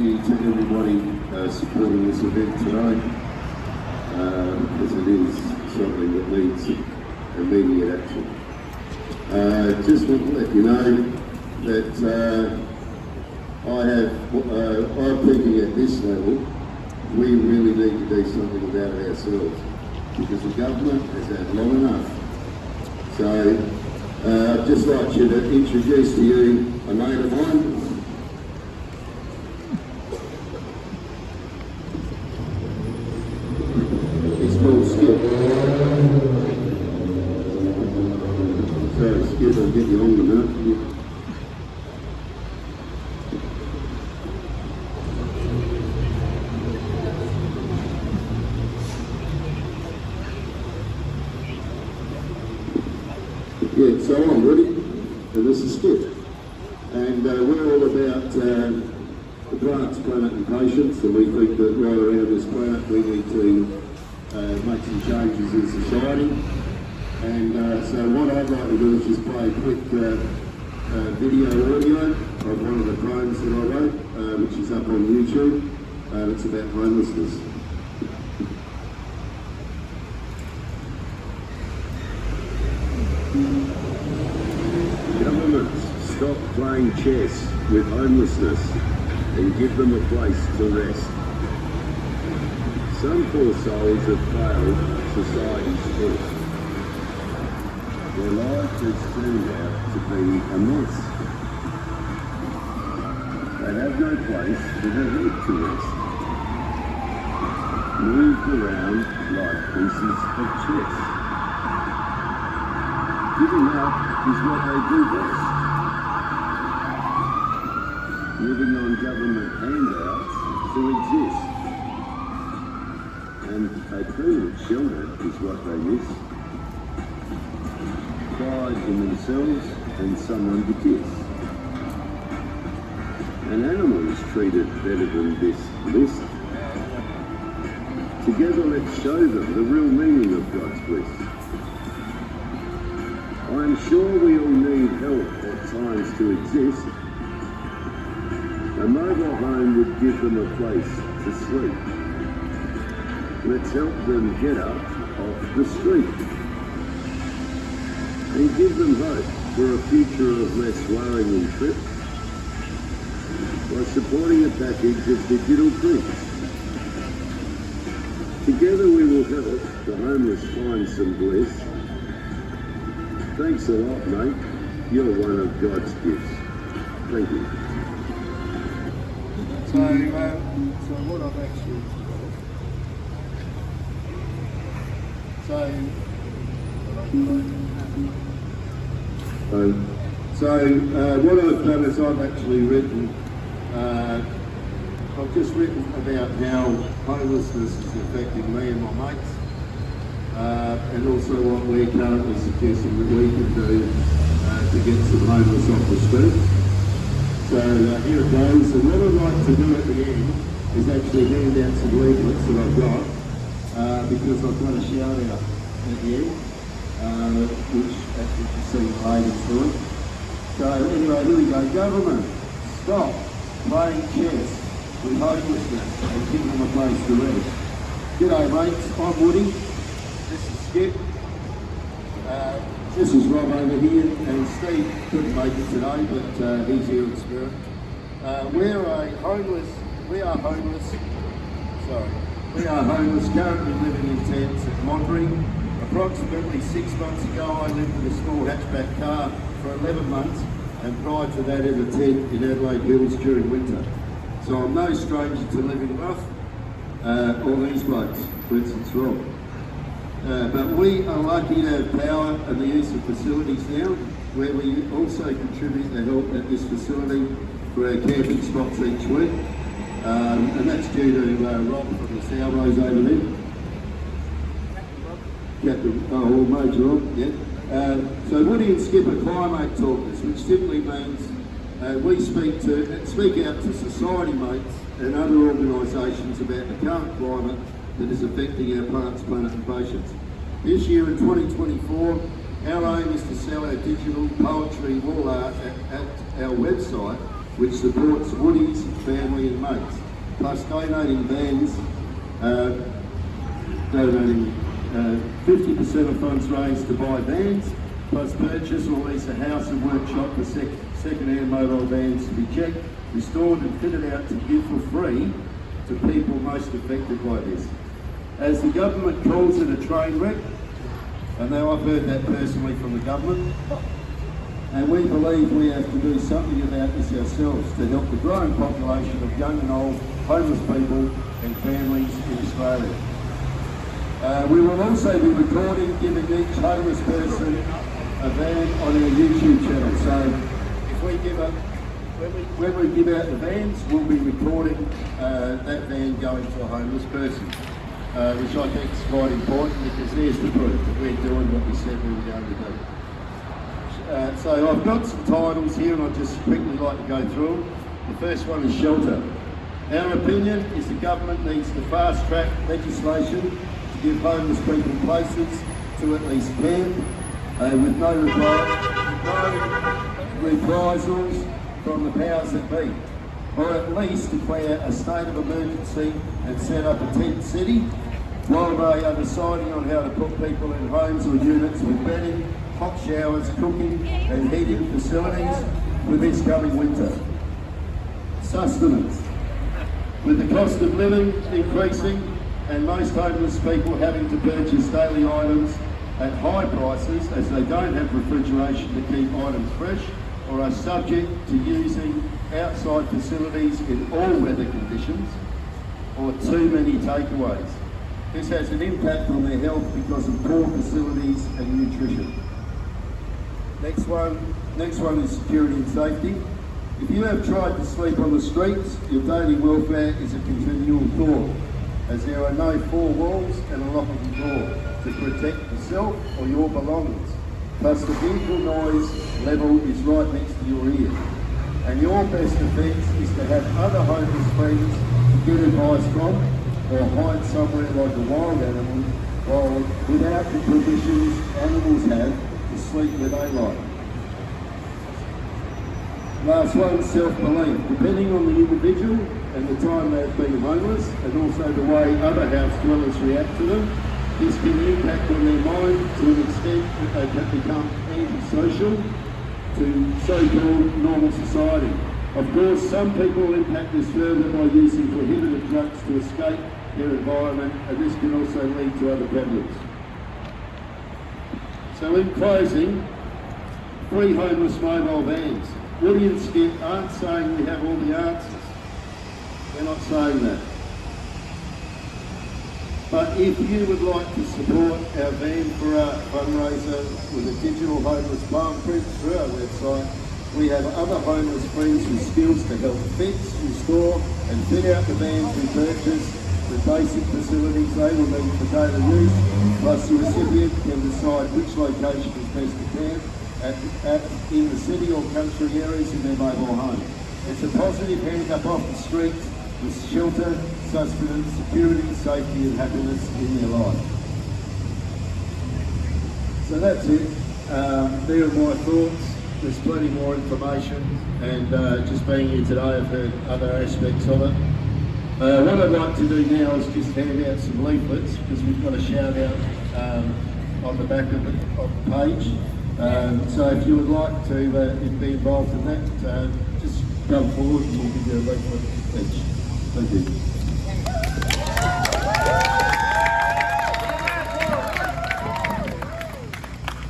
you to everybody supporting this event today, because it is something that needs immediate action. Just want to let you know that I'm thinking at this level, we really need to do something about it ourselves, because the government has had long enough. So I'd just like you to introduce to you a mate of mine. He's called Skip. So Skip, I'll get you on the minute. Yeah, so I'm Woody, and this is Skip. And we're all about the plants, planet and patience, and we think that right around this planet we need to make some changes in society. And so what I'd like to do is just play a quick video audio of one of the poems that I wrote, which is up on YouTube. It's about homelessness. Governments, stop playing chess with homelessness and give them a place to rest. Some poor souls have failed society's test. Their life has turned out to be a mess. They have no place for their head to rest. Moved around like pieces of chess. Giving up is what they do best. Living on government handouts to exist. And a permanent shelter is what they miss. Pride in themselves and someone to kiss. An animal is treated better than this list. Together let's show them the real meaning of God's bliss. I'm sure we all need help at times to exist. A mobile home would give them a place to sleep. Let's help them get up off the street and give them hope for a future of less worrying trips by supporting a package of digital prints. Together we will help the homeless find some bliss. Thanks a lot, mate. You're one of God's gifts. Thank you. So what I've actually what I've done is I've actually written. I've just written about how homelessness is affecting me and my mates. And also what we're currently suggesting that we can do to get some homeless off the street. So here it goes, and what I'd like to do at the end is actually hand out some leaflets that I've got, because I've got a shout out at the end, which as you can see ladies doing. So anyway, here we go. Government, stop playing chess with homelessness and give them a place to rest. G'day mates, I'm Woody. This is Skip. This is Rob over here, and Steve couldn't make it today, but he's here in spirit. We are homeless, currently living in tents at Monbury. Approximately 6 months ago, I lived in a small hatchback car for 11 months, and prior to that in a tent in Adelaide Hills during winter. So I'm no stranger to living rough, or these blokes, for instance Rob. But we are lucky to have power and the use of facilities now, where we also contribute to help at this facility for our camping spots each week. And that's due to Rob from the Salvos over there. Major Rob, yeah. So Woody and Skip are climate talkers, which simply means we speak out to society mates and other organisations about the current climate that is affecting our plants, planet and patience. This year in 2024, our aim is to sell our digital poetry wall art at our website which supports Woody's family and mates, plus donating vans, donating 50% of funds raised to buy vans, plus purchase or lease a house and workshop for second-hand mobile vans to be checked, restored and fitted out to give for free to people most affected by this. As the government calls it a train wreck, I know I've heard that personally from the government, and we believe we have to do something about this ourselves to help the growing population of young and old homeless people and families in Australia. We will also be recording, giving each homeless person a van on our YouTube channel. So if we give up, when we give out the vans, we'll be recording that van going to a homeless person, which I think is quite important because there's the proof that we're doing what we said we were going to do. So I've got some titles here and I'd just quickly like to go through them. The first one is shelter. Our opinion is the government needs to fast track legislation to give homeless people places to at least camp with no reprisals from the powers that be, or at least declare a state of emergency and set up a tent city while they are deciding on how to put people in homes or units with bedding, hot showers, cooking and heating facilities for this coming winter. Sustenance. With the cost of living increasing and most homeless people having to purchase daily items at high prices as they don't have refrigeration to keep items fresh or are subject to using outside facilities in all weather conditions or too many takeaways. This has an impact on their health because of poor facilities and nutrition. Next one is security and safety. If you have tried to sleep on the streets, your daily welfare is a continual thought, as there are no four walls and a lockable door to protect yourself or your belongings. Plus the vehicle noise level is right next to your ear. And your best defence is to have other homeless friends to get advice from or hide somewhere like a wild animal while without the provisions animals have to sleep where they like. Last one, self-belief. Depending on the individual and the time they've been homeless and also the way other house dwellers react to them, this can impact on their mind to an extent that they can become antisocial to so-called normal society. Of course, some people impact this further by using prohibited drugs to escape their environment, and this can also lead to other problems. So in closing, free homeless mobile vans. Woody and Skip aren't saying we have all the answers. We're not saying that. But if you would like to support our Van for Art fundraiser with a digital homeless palm print through our website, we have other homeless friends with skills to help fix, restore and fit out the vans we purchase with basic facilities they will need for daily use, plus the recipient can decide which location is best to camp in the city or country areas in their mobile home. It's a positive hand up off the streets with shelter, sustenance, security, safety and happiness in their life. So that's it. There are my thoughts. There's plenty more information, and just being here today I've heard other aspects of it. What I'd like to do now is just hand out some leaflets because we've got a shout out on the back of the page. So if you would like to be involved in that, just come forward and we'll give you a leaflet each. Thank you.